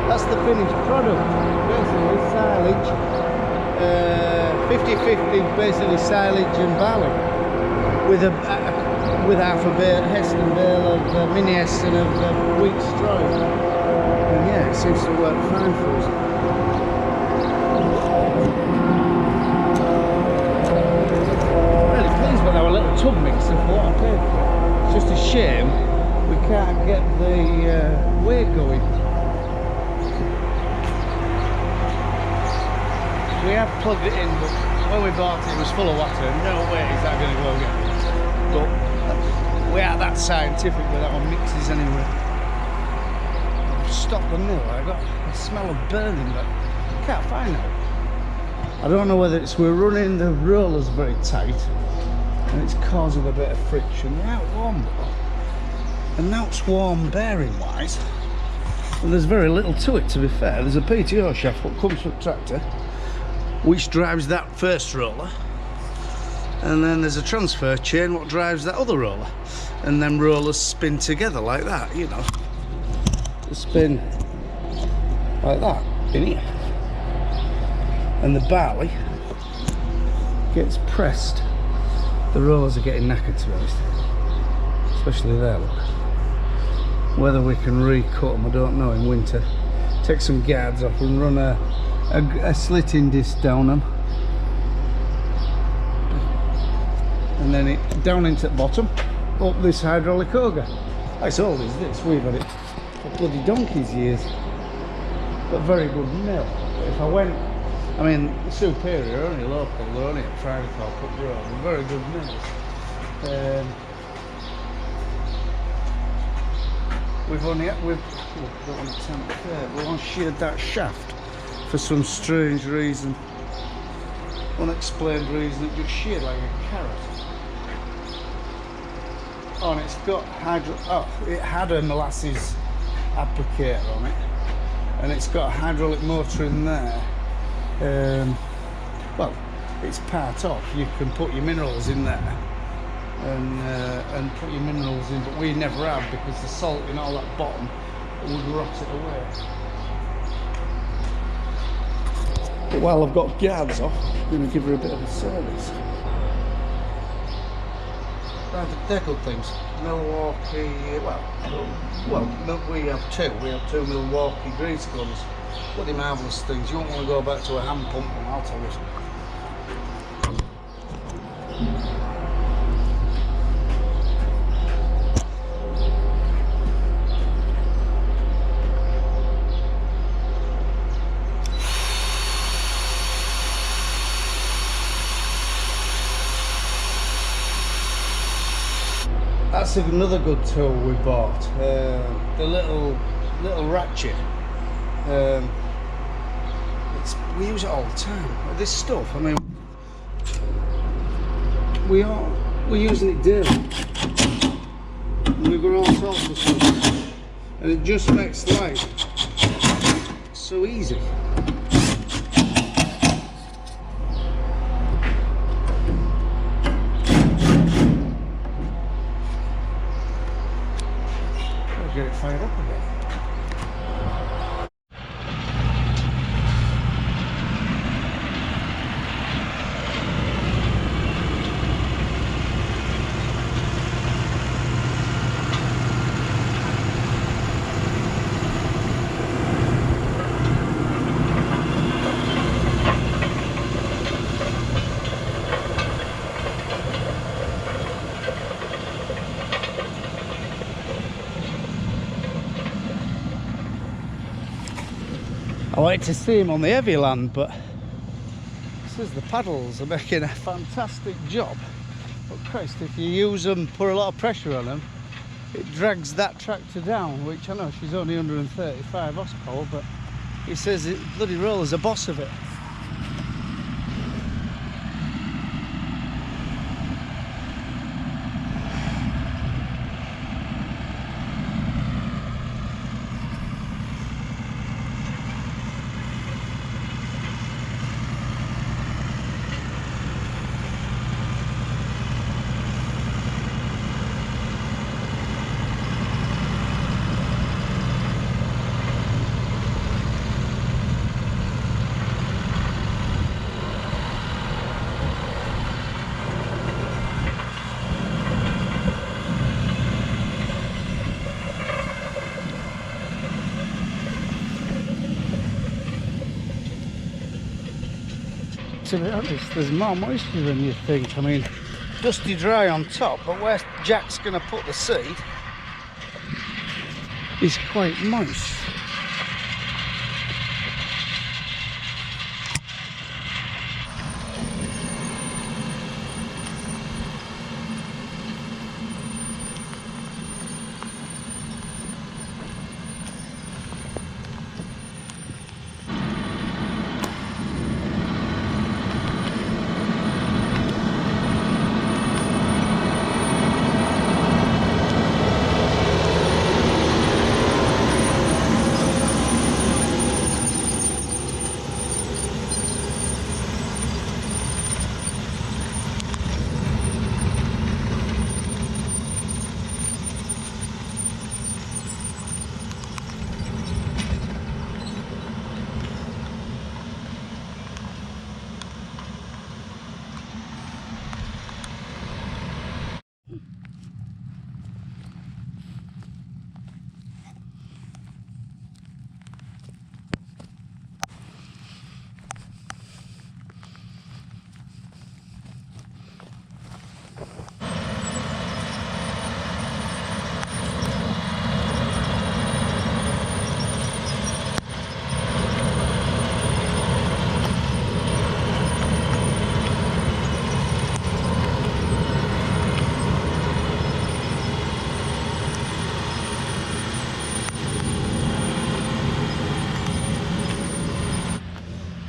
That's the finished product. Basically silage, 50-50 basically silage and barley. With half a bale, Heston bale of mini Heston of wheat straw. And yeah, it seems to work fine for us. Really pleased with our little tub mixer for what I paid for it. It's just a shame we can't get the weight going. We have plugged it in, but when we bought it, it was full of water. No way is that going to go again. But we are that scientific with our mixes anyway. Stop the mill. I got a smell of burning, but can't find it. I don't know whether it's we're running the rollers very tight and it's causing a bit of friction. They're out warm, and now it's warm bearing wise. And there's very little to it, to be fair. There's a PTO shaft what comes from the tractor, which drives that first roller, and then there's a transfer chain what drives that other roller, and then rollers spin together like that, you know. They spin like that in here, and the barley gets pressed. The rollers are getting knackered, to be honest, especially there, look. Whether we can recut them I don't know in winter. Take some guards off and run a slitting disc down them, and then it down into the bottom, up this hydraulic auger. It's old as this, we've had it for bloody donkey's years, but very good mill. But if I went, I mean, Superior are only local, they're only at Friarthorpe up road, very good mills. We've don't want to tempt there, we want to shear that shaft for some strange reason, unexplained reason. It just sheared like a carrot. Oh, and it's got it had a molasses applicator on it, and it's got a hydraulic motor in there. Well, it's part off. You can put your minerals in there and put your minerals in, but we never have, because the salt in all that bottom would rot it away. But while I've got guards off, I'm going to give her a bit of a service. They're good things. Milwaukee, well, we have two. We have two Milwaukee grease guns. Bloody marvellous things. You won't want to go back to a hand pump one, I'll tell you. That's another good tool we bought. The little ratchet. We use it all the time. This stuff, I mean, we're using it daily. We've got all sorts of stuff, and it just makes life so easy. Get it fired up again. I like to see him on the heavy land, but this is the paddles are making a fantastic job. But Christ, if you use them, put a lot of pressure on them, it drags that tractor down, which I know she's only 135 horsepower, but he says it bloody roller's a boss of it. to be honest, there's more moisture than you think. I mean, dusty dry on top, but where Jack's going to put the seed is quite moist.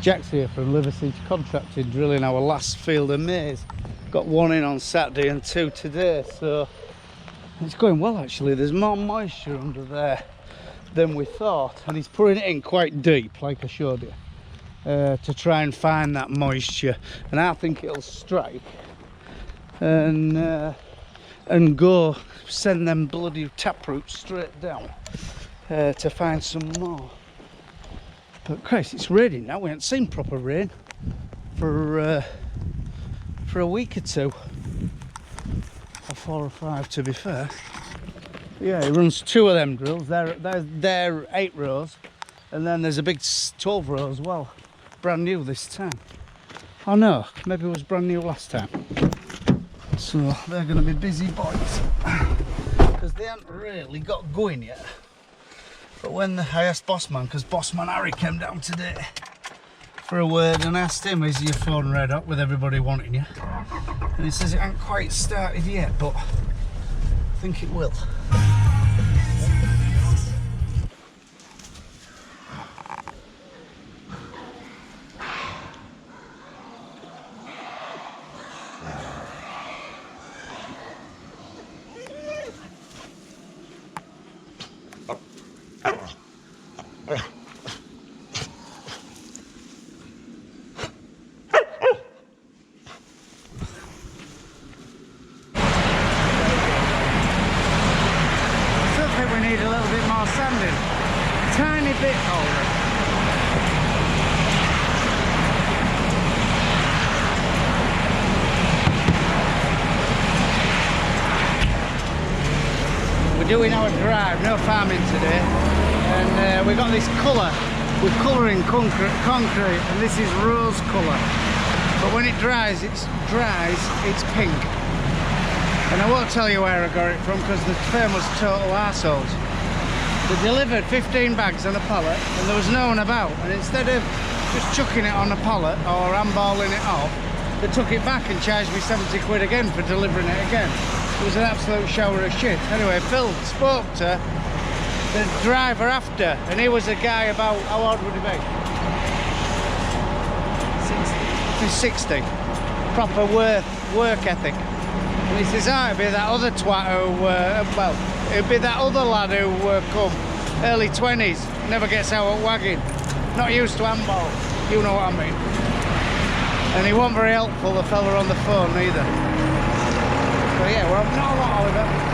Jack's here from Liversedge Contracting, drilling our last field of maize. Got one in on Saturday and two today, so it's going well actually. There's more moisture under there than we thought, and he's putting it in quite deep, like I showed you, to try and find that moisture. And I think it'll strike and go send them bloody taproots straight down to find some more. But Christ, it's raining now. We haven't seen proper rain for a week or two, or 4 or 5 to be fair. Yeah, he runs 2 of them drills. They're 8 rows, and then there's a big 12 row as well, brand new this time. Oh no, maybe it was brand new last time. So they're going to be busy boys because they haven't really got going yet. But when I asked Bossman, because Bossman Harry came down today for a word, and asked him, is your phone red up with everybody wanting you? And he says it hasn't quite started yet, but I think it will. Tiny bit older. We're doing our drive, no farming today, and we got this colour. We're colouring concrete, and this is rose colour. But when it dries, it's pink. And I won't tell you where I got it from because the famous total arseholes. They delivered 15 bags on a pallet and there was no one about, and instead of just chucking it on a pallet or handballing it off, they took it back and charged me 70 quid again for delivering it again. It was an absolute shower of shit. Anyway, Phil spoke to the driver after, and he was a guy about, how old would he be? 60. Proper work ethic. And he says, it'd be that other twat who, well, it'd be that other lad who come early 20s, never gets out at wagging, not used to handball, you know what I mean. And he wasn't very helpful, the fella on the phone either. So yeah, we're not a lot, Oliver.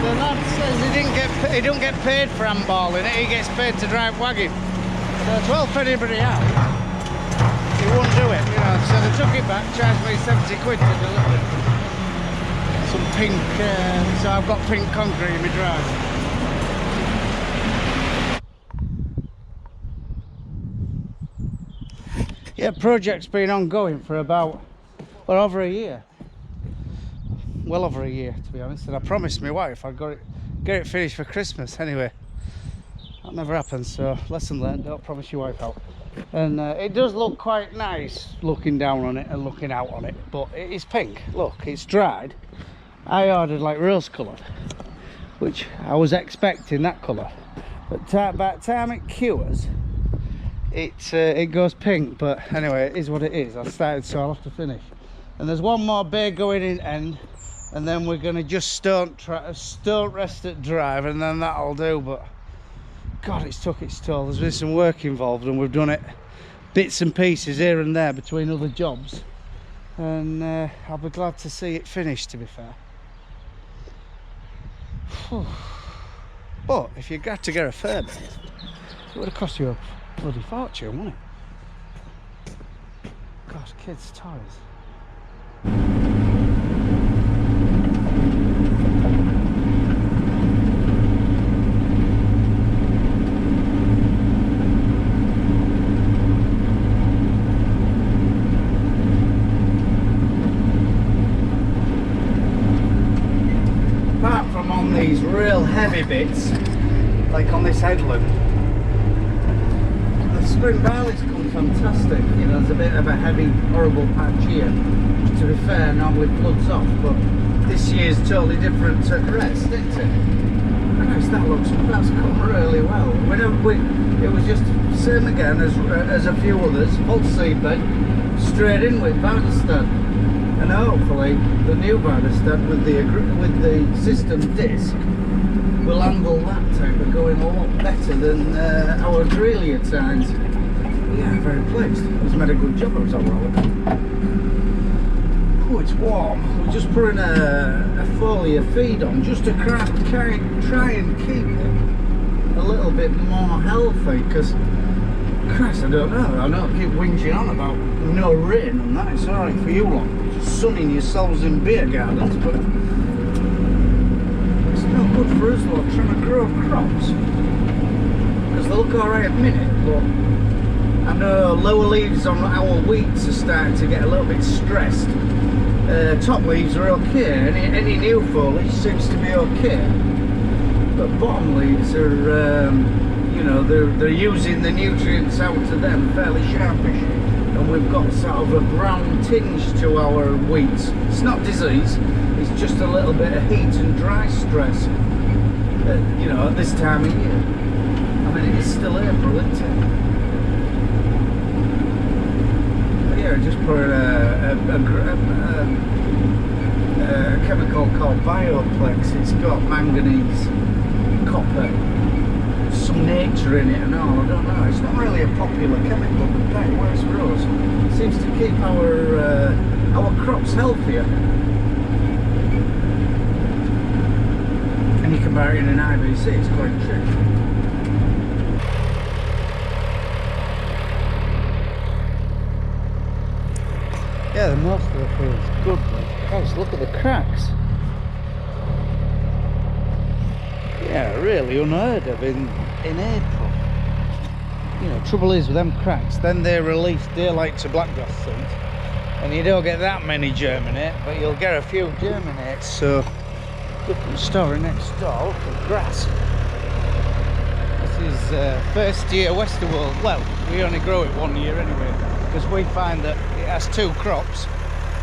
The lad says he don't get paid for handballing it, he gets paid to drive wagon. So 12 for anybody out, he won't do it, you know. So they took it back, charged me 70 quid to deliver it. Some pink, so I've got pink concrete in my drive. Yeah, project's been ongoing for about, well, over a year. Well over a year, to be honest, and I promised my wife I'd get it finished for Christmas. Anyway, that never happened, so lesson learned, don't promise your wife out. And it does look quite nice looking down on it and looking out on it, but it is pink. Look, it's dried. I ordered like rose coloured, which I was expecting that colour, but by the time it cures, it goes pink. But anyway, it is what it is. I started, so I'll have to finish. And there's one more bay going in end, and then we're going to just stone rest it drive, and then that'll do. But God, it's took its toll. There's been some work involved, and we've done it bits and pieces here and there between other jobs, and I'll be glad to see it finished, to be fair. But if you got to get a furnace, it would have cost you a bloody fortune, wouldn't it? Gosh, kids' toys. Apart from on these real heavy bits, like on this headland, the spring barley's come fantastic. You know, there's a bit of a heavy, horrible patch here, which, to be fair, normally floods off, but this year's totally different to the rest, isn't it? Christ, that's come really well. It was just same again as a few others, full seedbed, straight in with Vardestad. And hopefully the new Vardestad with the system disc will handle that type of going a lot better than our Aurelia times. Yeah, very pleased. He's made a good job of us overall. Oh, it's warm. We're just putting a foliar feed on just to try and keep it a little bit more healthy, because Christ, I don't know. I don't keep whinging on about no rain and that. It's alright for you lot, just sunning yourselves in beer gardens, but it's not good for us lot trying to grow crops, because they look alright at the minute, but I know lower leaves on our wheats are starting to get a little bit stressed. Top leaves are okay, any new foliage seems to be okay, but bottom leaves are you know, they're using the nutrients out to them fairly sharpish, and we've got sort of a brown tinge to our wheats. It's not disease, it's just a little bit of heat and dry stress, you know, at this time of year. I mean, it is still April, isn't it? But yeah, I just put a chemical called Bioplex. It's got manganese, copper, some nature in it and all. I don't know, it's not really a popular chemical, but that works for us. It seems to keep our crops healthier. And you can buy it in an IBC, it's quite cheap. Yeah, the most of the field's good, but guys, look at the cracks. Yeah, really unheard of in April. You know, trouble is with them cracks, then they release daylight to blackgrass seed, and you don't get that many germinate, but you'll get a few germinate. So different story next door for grass. This is first year Westerwold. Well, we only grow it 1 year anyway, because we find that it has 2 crops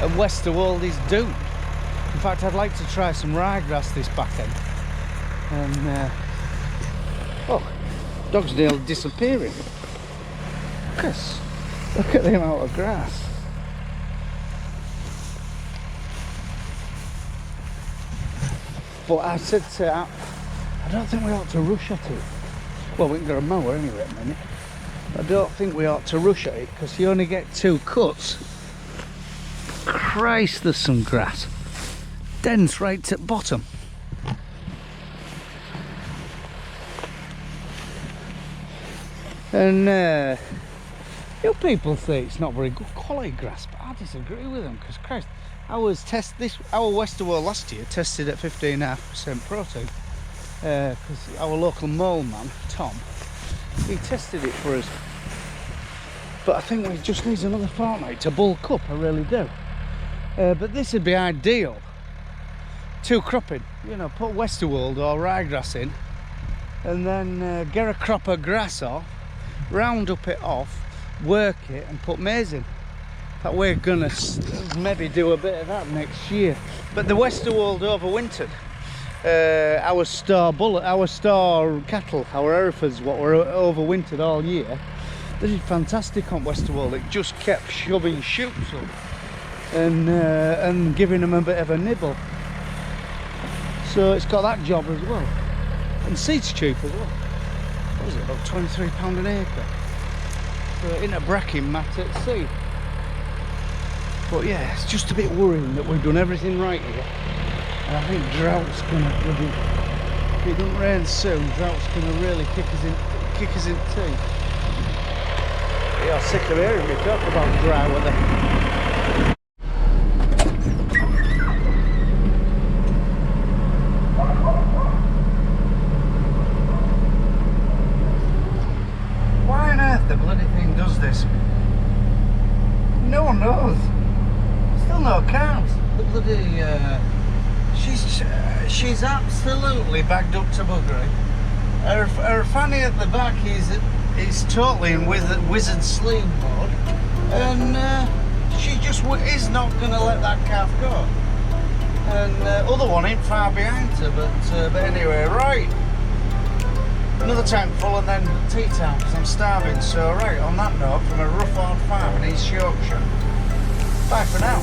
and Westerwold is doomed. In fact, I'd like to try some ryegrass this back end. And oh, dog's nearly disappearing. Look at the amount of grass. But I said to her, I don't think we ought to rush at it. Well, we can get a mower anyway at a minute. I don't think we ought to rush at it, because you only get 2 cuts. Christ, there's some grass. Dense right at bottom. And you people say it's not very good quality grass, but I disagree with them, because Christ, our Westerworld last year tested at 15.5% protein, because our local mole man, Tom, he tested it for us. But I think it just needs another fortnight to bulk up, I really do. But this would be ideal. 2 cropping, you know, put Westerworld or ryegrass in, and then get a crop of grass off, round up it off, work it and put maize in. That we're gonna maybe do a bit of that next year. But the Westerworld overwintered. Our store cattle, our Herefords, what were overwintered all year, they did fantastic on Westerworld. It just kept shoving shoots up and giving them a bit of a nibble. So it's got that job as well. And seed's cheap as well. What was it, about £23 an acre? So in a bracking mat at sea. But yeah, it's just a bit worrying that we've done everything right here. And I think drought's gonna bloody, if it doesn't rain soon, drought's gonna really kick us in teeth. You're sick of hearing me talk about dry weather. Why on earth the bloody thing does this? No one knows. Still no cows. The bloody she's absolutely bagged up to buggery. Her fanny at the back is totally in wizard sleep mode, and she just is not going to let that calf go. And other one ain't far behind her, but anyway, right. Another tank full and then tea time, because I'm starving. So right, on that note, from a rough old farm in East Yorkshire, bye for now.